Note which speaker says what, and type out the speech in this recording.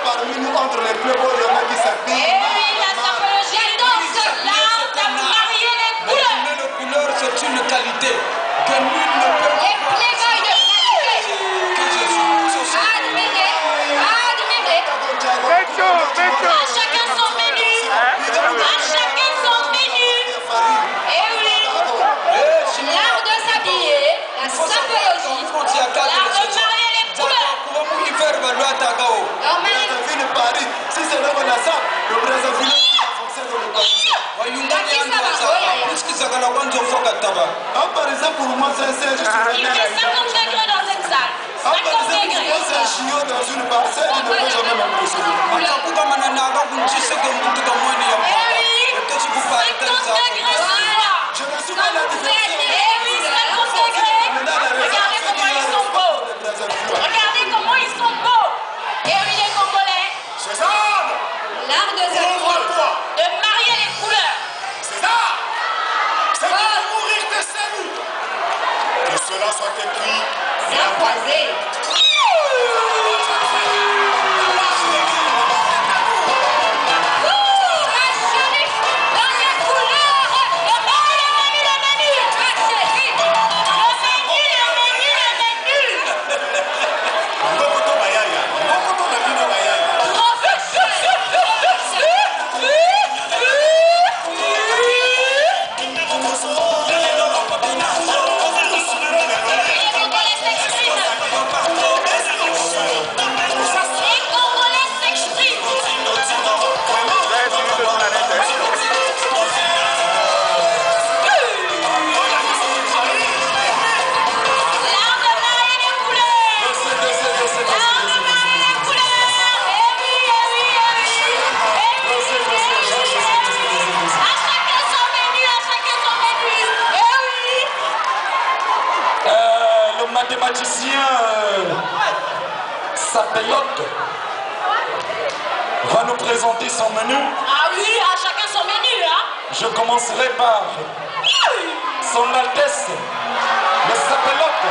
Speaker 1: parmi nous, entre les plus beaux, il y en a qui s'habillent.
Speaker 2: Et oui, la sapologie danse l'art de marier les couleurs.
Speaker 3: Mais les couleurs, c'est une qualité que nul ne peut
Speaker 2: Les playboys de qualité.
Speaker 3: que Jésus.
Speaker 2: Admirez, admirez. À chacun son menu. À chacun son menu. Et oui, l'art de s'habiller, la sapologie, l'art de marier les couleurs. Alors,
Speaker 1: Brazzaville, Paris, si c'est là qu'on a ça, le Brazzaville, ça fonctionne dans le Paris. Par exemple, pour moi, c'est un
Speaker 2: il fait 50 degrés dans cette salle. 50
Speaker 1: Par exemple,
Speaker 2: degrés.
Speaker 1: moi, c'est un chiot dans une parcelle, il ne peut jamais m'impressionner.
Speaker 2: Eh oui, 50 degrés, voilà.
Speaker 1: Je ne suis pas la différence.
Speaker 2: Eh oui, 50 degrés. Regardez comment ils sont beaux. Regardez comment ils sont beaux. Et oui, les Congolais.
Speaker 4: César,
Speaker 2: L'art de s'habiller, de marier les couleurs.
Speaker 4: César, c'est de mourir tes cellules. Que cela soit écrit et
Speaker 2: Croisé.
Speaker 3: Mathématicien Sapelote va nous présenter son menu.
Speaker 2: Ah oui, à chacun son menu, hein.
Speaker 3: Je commencerai par Son Altesse, le Sapelote,